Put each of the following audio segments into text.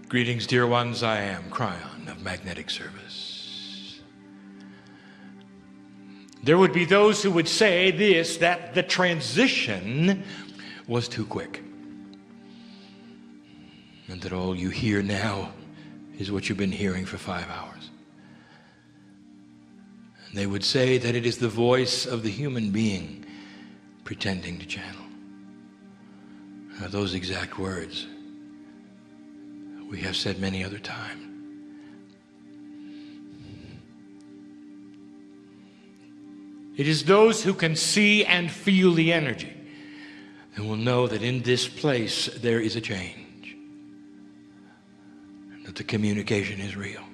Greetings, dear ones. I am Kryon of Magnetic Service. There would be those who would say this, that the transition was too quick, and that all you hear now is what you've been hearing for 5 hours. And they would say that it is the voice of the human being pretending to channel. Now, those exact words we have said many other times. It is those who can see and feel the energy and will know that in this place there is a change, and that the communication is real.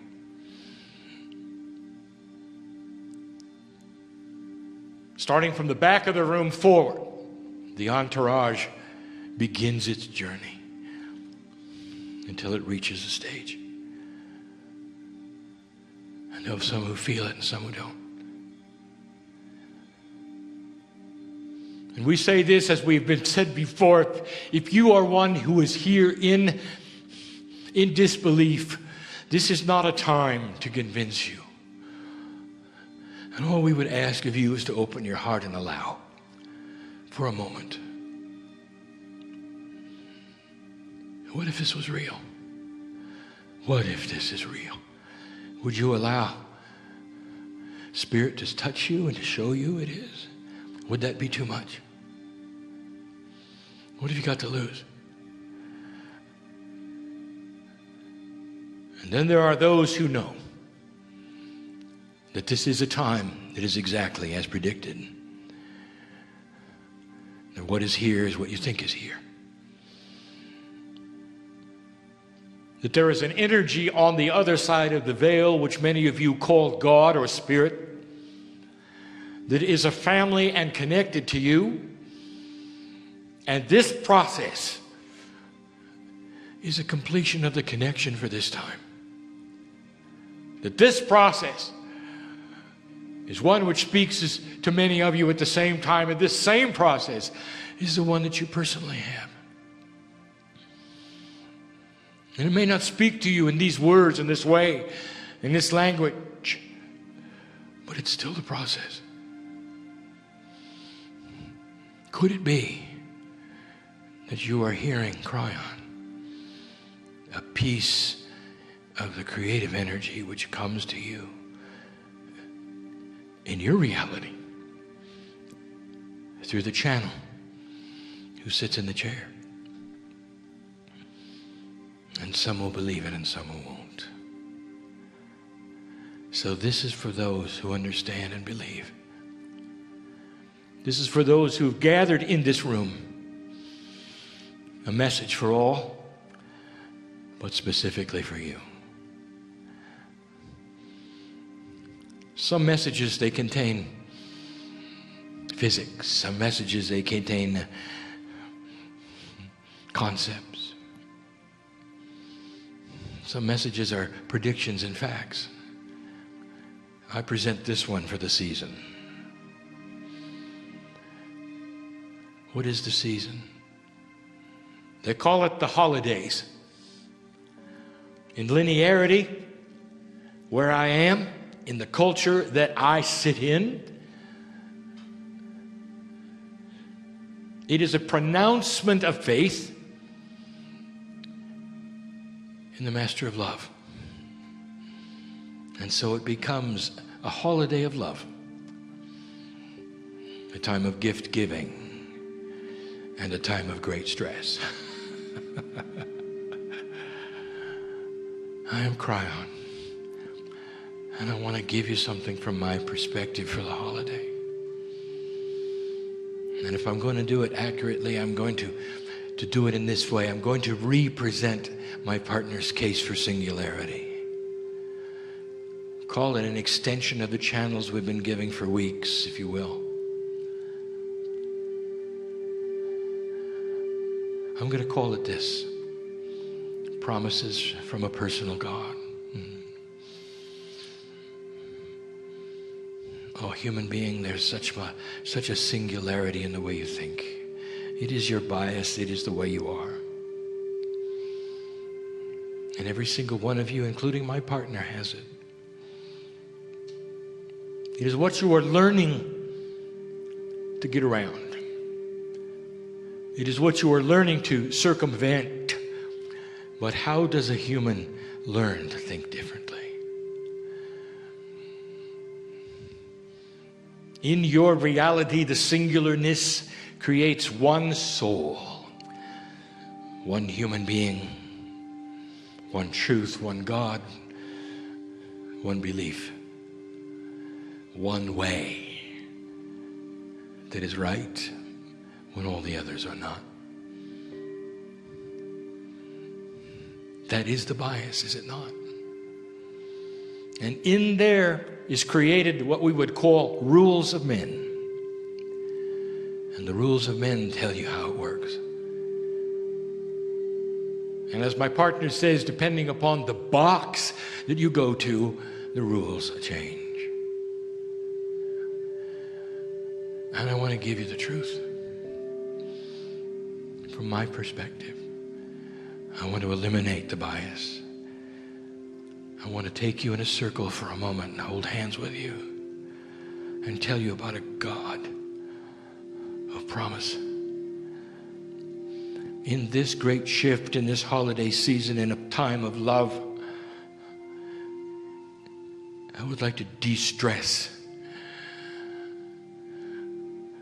Starting from the back of the room forward, the entourage begins its journey until it reaches the stage. I know some who feel it and some who don't. And we say this as we've been said before, if you are one who is here in disbelief, this is not a time to convince you. And all we would ask of you is to open your heart and allow for a moment. What if this was real? What if this is real? Would you allow Spirit to touch you and to show you it is? Would that be too much? What have you got to lose? And then there are those who know that this is a time that is exactly as predicted. That what is here is what you think is here. That there is an energy on the other side of the veil, which many of you call God or Spirit, that is a family and connected to you. And this process is a completion of the connection for this time. That this process is one which speaks to many of you at the same time, and this same process is the one that you personally have. And it may not speak to you in these words, in this way, in this language, but it's still the process. Could it be that you are hearing Kryon, a piece of the creative energy which comes to you in your reality through the channel who sits in the chair? And some will believe it and some won't. So this is for those who understand and believe. This is for those who have gathered in this room. A message for all, but specifically for you. Some messages, they contain physics. Some messages, they contain concepts. Some messages are predictions and facts. I present this one for the season. What is the season? They call it the holidays. In linearity, where I am, in the culture that I sit in, it is a pronouncement of faith in the Master of Love. And so it becomes a holiday of love, a time of gift giving, and a time of great stress. I am Kryon, and I want to give you something from my perspective for the holiday. And if I'm going to do it accurately, I'm going to do it in this way. I'm going to represent my partner's case for singularity. Call it an extension of the channels we've been giving for weeks, if you will. I'm going to call it this: promises from a personal God. Oh, human being, there's such a singularity in the way you think. It is your bias. It is the way you are. And every single one of you, including my partner, has it. It is what you are learning to get around. It is what you are learning to circumvent. But how does a human learn to think differently? In your reality, the singularness creates one soul, one human being, one truth, one God, one belief, one way that is right when all the others are not. That is the bias, is it not? And in there is created what we would call rules of men. And the rules of men tell you how it works. And as my partner says, depending upon the box that you go to, the rules change. And I want to give you the truth. From my perspective, I want to eliminate the bias. I want to take you in a circle for a moment and hold hands with you and tell you about a God of promise. In this great shift, in this holiday season, in a time of love, I would like to de-stress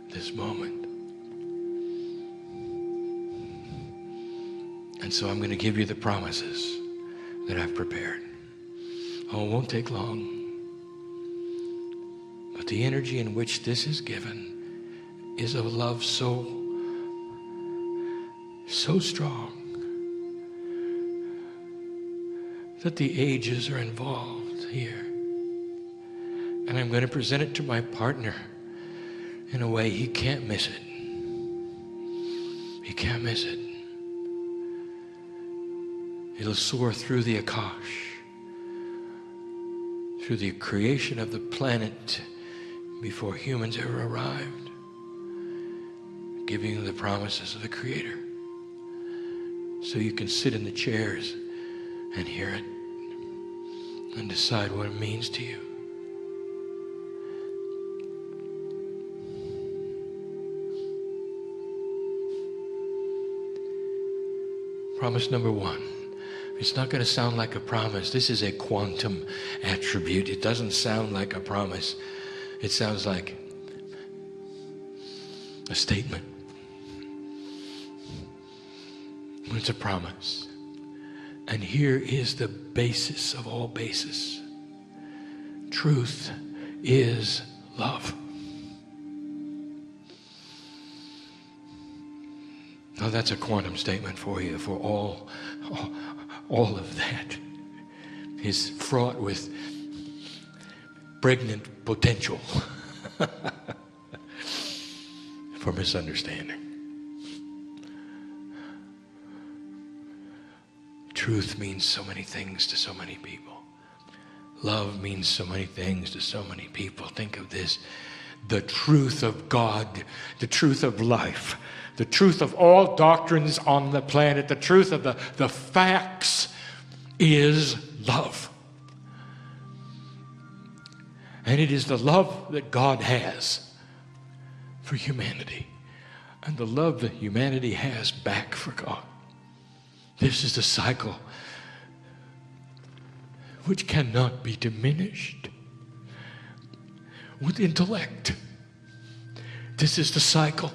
this moment. And so I'm going to give you the promises that I've prepared. Oh, it won't take long. But the energy in which this is given is of love so strong that the ages are involved here. And I'm going to present it to my partner in a way he can't miss it. He can't miss it. It'll soar through the Akash, through the creation of the planet before humans ever arrived, giving you the promises of the Creator. So you can sit in the chairs and hear it and decide what it means to you. Promise number one. It's not going to sound like a promise. This is a quantum attribute. It doesn't sound like a promise. It sounds like a statement. It's a promise. And here is the basis of all basis. Truth is love. Now that's a quantum statement for you, for all of that is fraught with pregnant potential for misunderstanding. Truth means so many things to so many people. Love means so many things to so many people. Think of this. The truth of God, the truth of life, the truth of all doctrines on the planet, the truth of the facts is love. And it is the love that God has for humanity and the love that humanity has back for God. This is the cycle which cannot be diminished with intellect. This is the cycle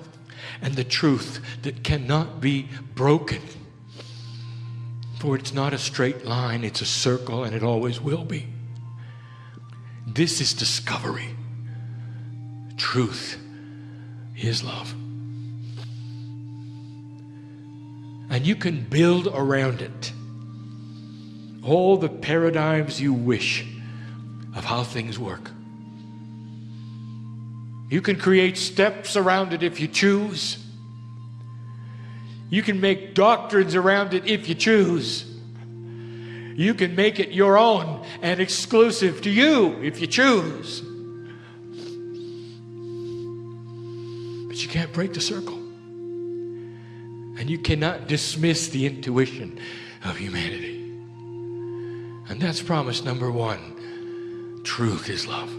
and the truth that cannot be broken. For it's not a straight line, it's a circle, and it always will be. This is discovery. Truth is love. And you can build around it all the paradigms you wish of how things work. You can create steps around it if you choose. You can make doctrines around it if you choose. You can make it your own and exclusive to you if you choose. But you can't break the circle. And you cannot dismiss the intuition of humanity. And that's promise number one. Truth is love.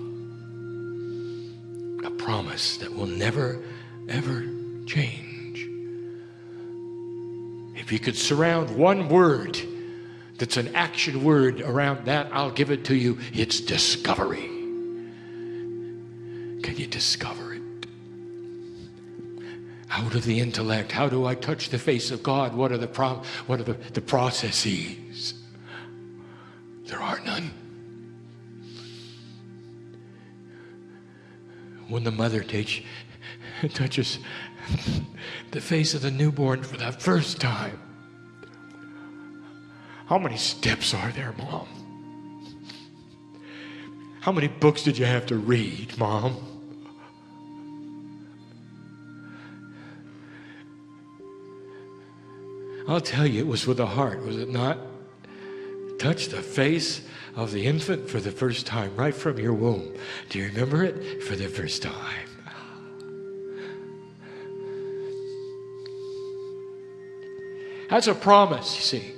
A promise that will never, ever change. If you could surround one word that's an action word around that, I'll give it to you. It's discovery. Can you discover it? Out of the intellect, how do I touch the face of God? What are the processes? There are none. When the mother touches the face of the newborn for the first time, how many steps are there, Mom? How many books did you have to read, Mom? I'll tell you, it was with the heart, was it not? Touch the face of the infant for the first time, right from your womb. Do you remember it? For the first time. That's a promise, you see.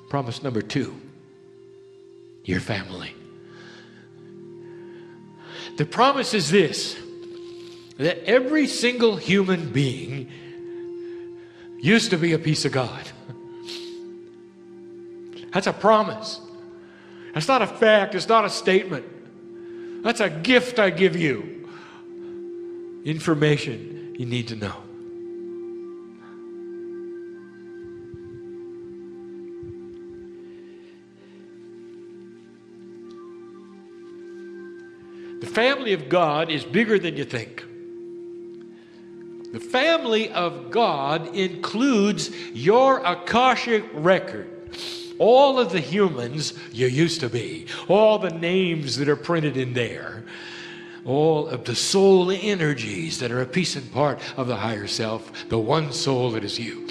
Promise number two, your family. The promise is this, that every single human being used to be a piece of God. That's a promise. That's not a fact. It's not a statement. That's a gift I give you. Information you need to know. The family of God is bigger than you think. The family of God includes your Akashic record. All of the humans you used to be. All the names that are printed in there. All of the soul energies that are a piece and part of the higher self. The one soul that is you.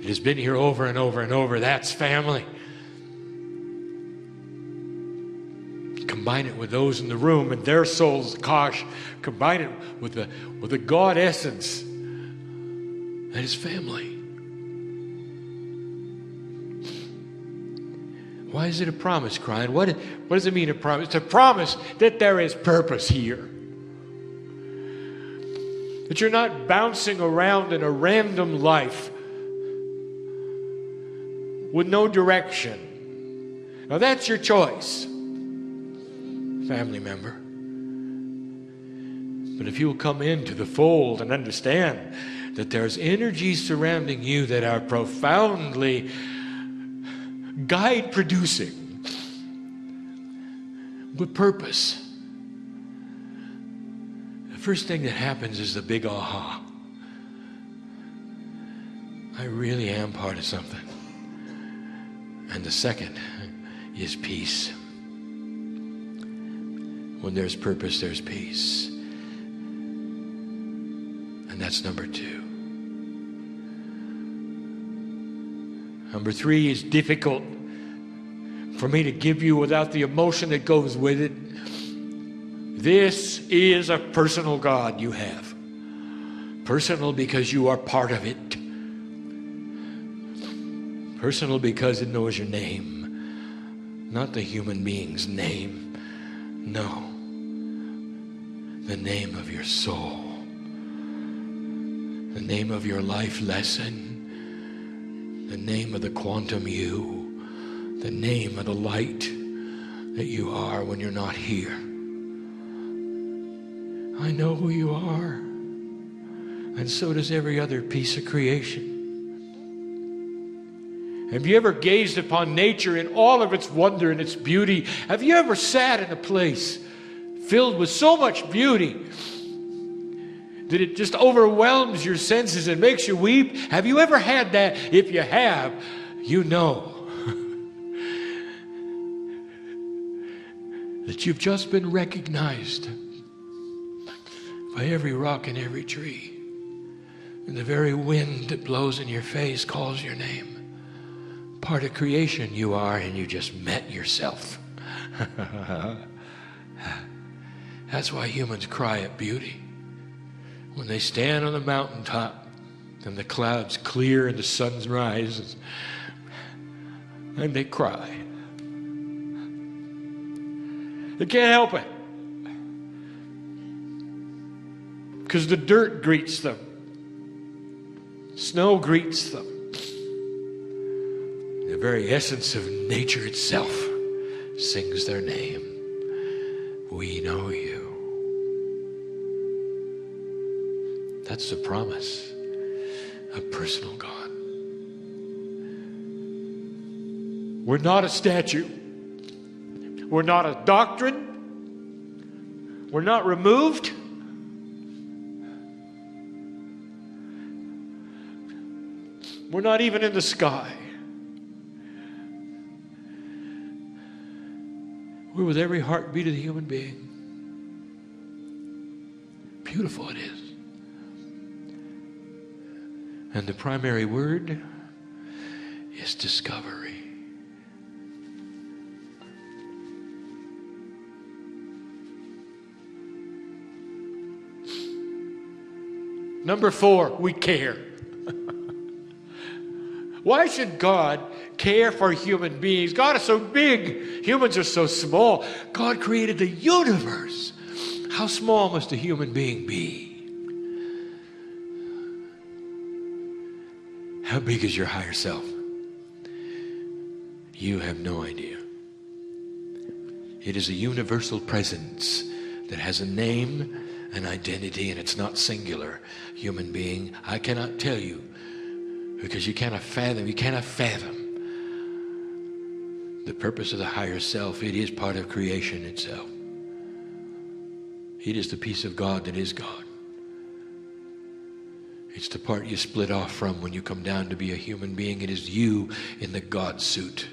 It has been here over and over and over. That's family. Combine it with those in the room and their souls, gosh, combine it with the God essence. That is family. Why is it a promise, Kryon? What does it mean, a promise? It's a promise that there is purpose here. That you're not bouncing around in a random life with no direction. Now that's your choice, family member. But if you will come into the fold and understand that there's energy surrounding you that are profoundly guide producing with purpose, the first thing that happens is the big aha. I really am part of something. And the second is peace. When there's purpose, there's peace. And that's number two. Number three is difficult for me to give you without the emotion that goes with it. This is a personal God you have. Personal because you are part of it. Personal because it knows your name. Not the human being's name. No. The name of your soul. The name of your life lesson. The name of the quantum you. The name of the light that you are when you're not here. I know who you are. And so does every other piece of creation. Have you ever gazed upon nature in all of its wonder and its beauty? Have you ever sat in a place filled with so much beauty that it just overwhelms your senses and makes you weep? Have you ever had that? If you have, you know that you've just been recognized by every rock and every tree. And the very wind that blows in your face calls your name. Part of creation you are, and you just met yourself. That's why humans cry at beauty. When they stand on the mountaintop And the clouds clear and the sun rises. And they cry. They can't help it. Because the dirt greets them. Snow greets them. The very essence of nature itself sings their name. We know you. That's the promise of personal God. We're not a statue. We're not a doctrine. We're not removed. We're not even in the sky. We're with every heartbeat of the human being. Beautiful it is. And the primary word is discovery. Number 4, we care. Why should God care for human beings? God is so big. Humans are so small. God created the universe. How small must a human being be? How big is your higher self? You have no idea. It is a universal presence that has a name, an identity, and it's not singular. Human being, I cannot tell you, because you cannot fathom the purpose of the higher self. It is part of creation itself. It is the piece of God that is God. It's the part you split off from when you come down to be a human being. It is you in the God suit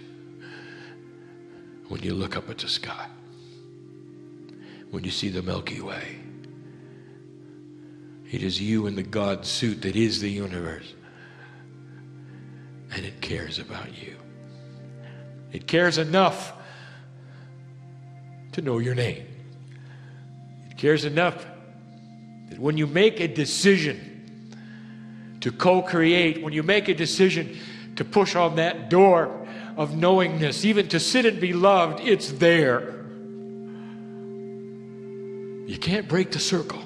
when you look up at the sky, when you see the Milky Way. It is you in the God suit that is the universe. And it cares about you. It cares enough to know your name. It cares enough that when you make a decision to co-create, when you make a decision to push on that door of knowingness, even to sit and be loved, it's there. You can't break the circle.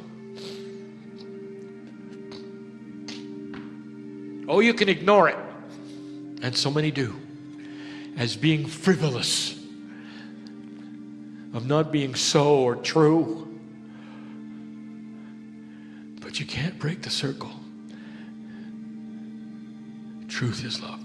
Oh, you can ignore it. And so many do. As being frivolous. Of not being so or true. But you can't break the circle. Truth is love.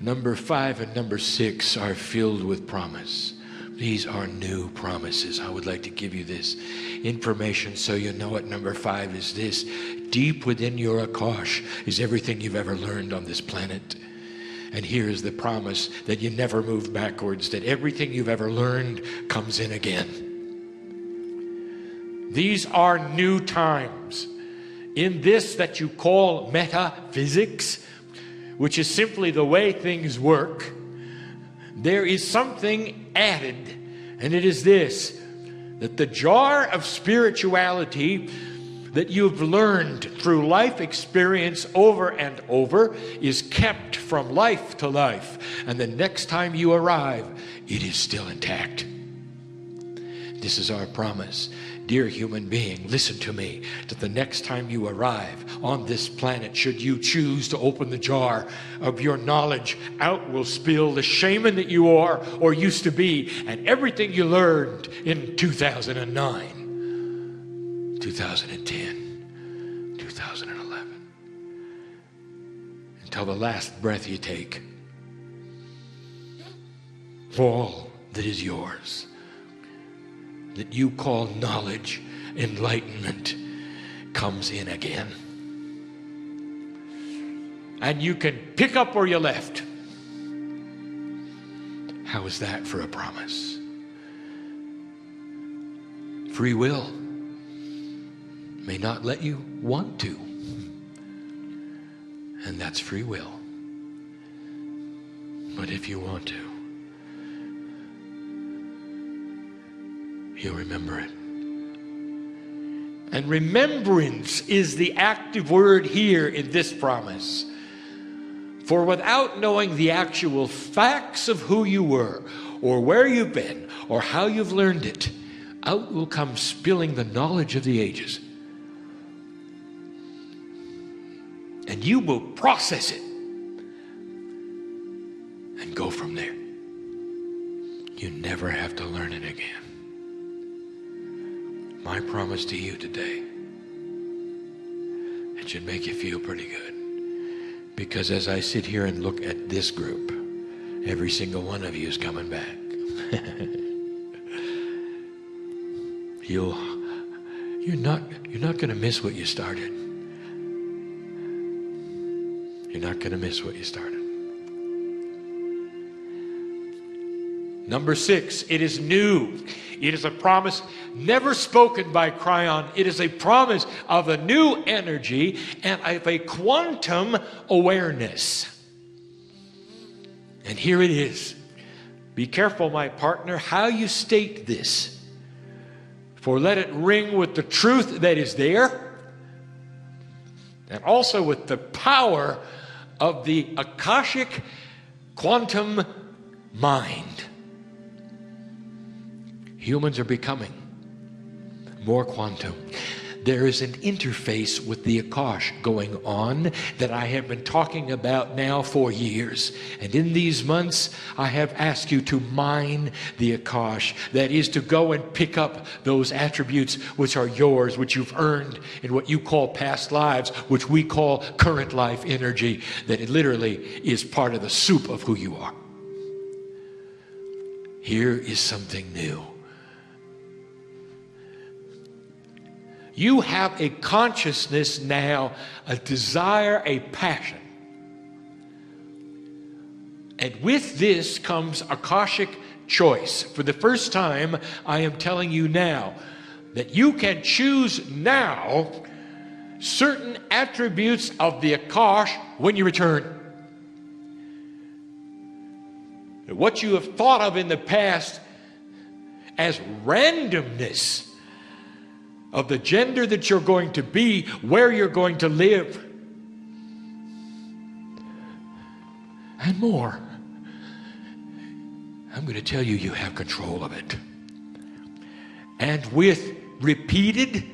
Number 5 and number 6 are filled with promise. These are new promises. I would like to give you this information so you know it. Number 5 is this. Deep within your Akash is everything you've ever learned on this planet. And here is the promise that you never move backwards, that everything you've ever learned comes in again. These are new times. In this that you call metaphysics, which is simply the way things work, there is something added, and it is this, that the jar of spirituality that you've learned through life experience over and over is kept from life to life, and the next time you arrive, it is still intact. This is our promise. Dear human being, listen to me, that the next time you arrive on this planet, should you choose to open the jar of your knowledge, out will spill the shaman that you are or used to be, and everything you learned in 2009, 2010, 2011, until the last breath you take. All that is yours, that you call knowledge, enlightenment, comes in again. And you can pick up where you left. How is that for a promise? Free will may not let you want to. And that's free will. But if you want to, you'll remember it. And remembrance is the active word here in this promise. For without knowing the actual facts of who you were, or where you've been, or how you've learned it, out will come spilling the knowledge of the ages. And you will process it and go from there. You never have to learn it again. My promise to you today, it should make you feel pretty good. Because as I sit here and look at this group, every single one of you is coming back. You're not going to miss what you started. You're not going to miss what you started. Number 6, it is new. It is a promise never spoken by Kryon. It is a promise of a new energy and of a quantum awareness. And here it is. Be careful, my partner, how you state this. For let it ring with the truth that is there, and also with the power of the Akashic quantum mind. Humans are becoming more quantum. There is an interface with the Akash going on that I have been talking about now for years. And in these months, I have asked you to mine the Akash. That is to go and pick up those attributes which are yours, which you've earned in what you call past lives, which we call current life energy, that it literally is part of the soup of who you are. Here is something new. You have a consciousness now, a desire, a passion. And with this comes Akashic choice. For the first time, I am telling you now that you can choose now certain attributes of the Akash when you return. What you have thought of in the past as randomness of the gender that you're going to be, where you're going to live, and more. I'm going to tell you, you have control of it. And with repeated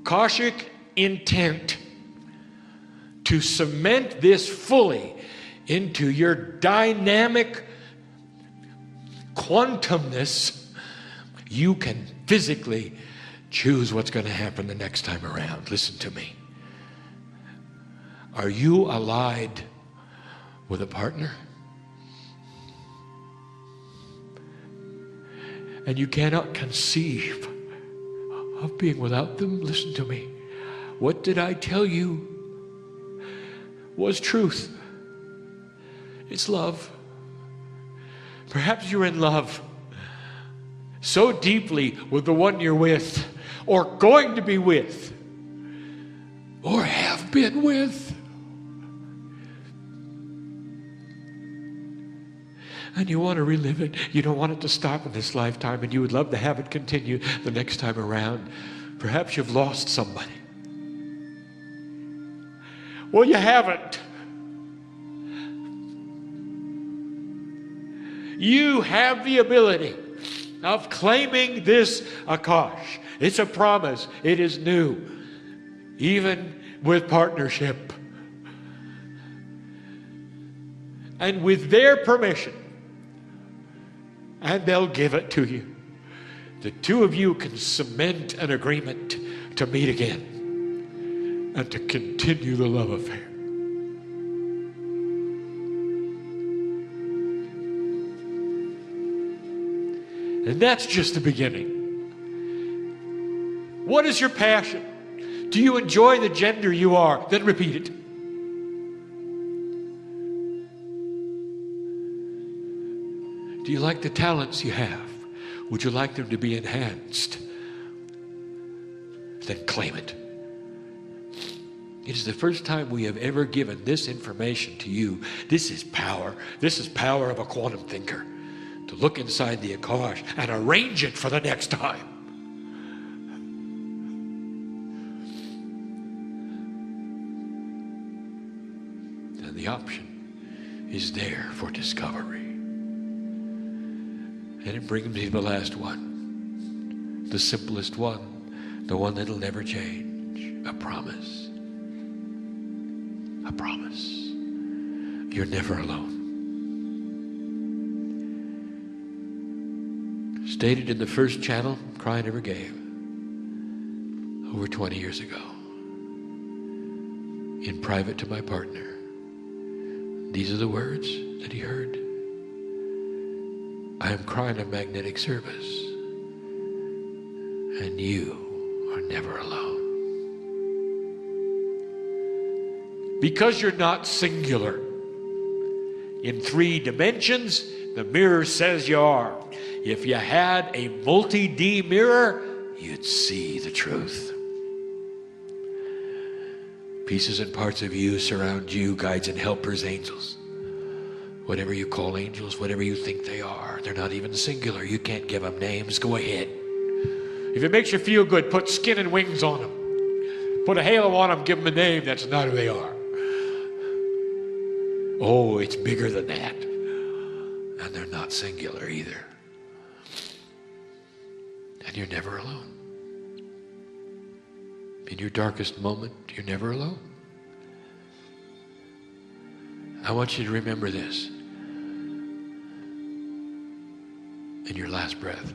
Akashic intent to cement this fully into your dynamic quantumness, you can physically choose what's going to happen the next time around. Listen to me. Are you allied with a partner? And you cannot conceive of being without them? Listen to me. What did I tell you was truth? It's love. Perhaps you're in love so deeply with the one you're with, or going to be with, or have been with. And you want to relive it. You don't want it to stop in this lifetime, and you would love to have it continue the next time around. Perhaps you've lost somebody. Well, you haven't. You have the ability of claiming this Akash. It's a promise. It is new. Even with partnership. And with their permission. And they'll give it to you. The two of you can cement an agreement to meet again. And to continue the love affair. And that's just the beginning. What is your passion? Do you enjoy the gender you are? Then repeat it. Do you like the talents you have? Would you like them to be enhanced? Then claim it. It is the first time we have ever given this information to you. This is power. This is power of a quantum thinker. To look inside the Akash and arrange it for the next time. is there for discovery. And it brings me to the last one, the simplest one, the one that'll never change. A promise. A promise. You're never alone. Stated in the first channel Kryon ever gave over 20 years ago, in private to my partner. These are the words that he heard. I am Kryon of magnetic service, and you are never alone. Because you're not singular in 3 dimensions, the mirror says you are. If you had a multi-D mirror, you'd see the truth. Pieces and parts of you surround you, guides and helpers, angels. Whatever you call angels, whatever you think they are, they're not even singular. You can't give them names. Go ahead. If it makes you feel good, put skin and wings on them. Put a halo on them, give them a name. That's not who they are. Oh, it's bigger than that. And they're not singular either. And you're never alone. In your darkest moment, you're never alone. I want you to remember this. In your last breath.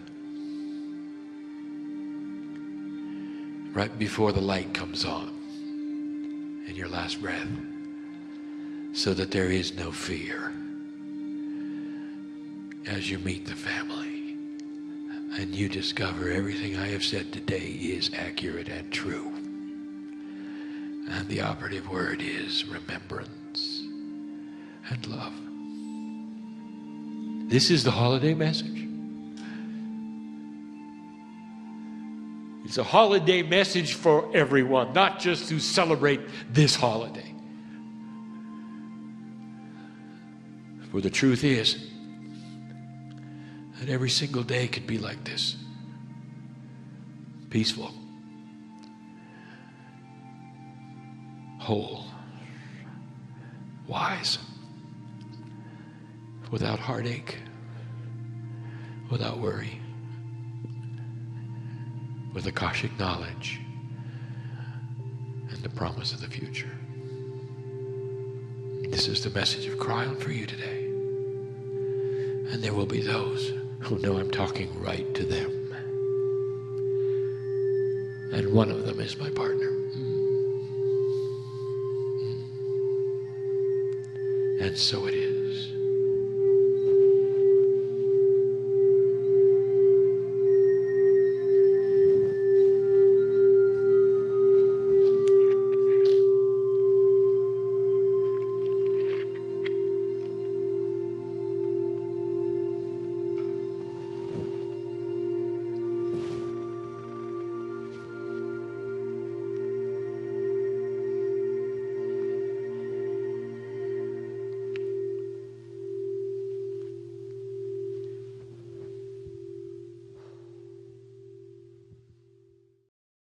Right before the light comes on. In your last breath. So that there is no fear. As you meet the family. And you discover everything I have said today is accurate and true. And the operative word is remembrance and love. This is the holiday message. It's a holiday message for everyone, not just to celebrate this holiday. For the truth is that every single day could be like this. Peaceful. Whole. Wise. Without heartache. Without worry. With Akashic knowledge. And the promise of the future. This is the message of Kryon for you today. And there will be those who know I'm talking right to them. And one of them is my partner. And so it is.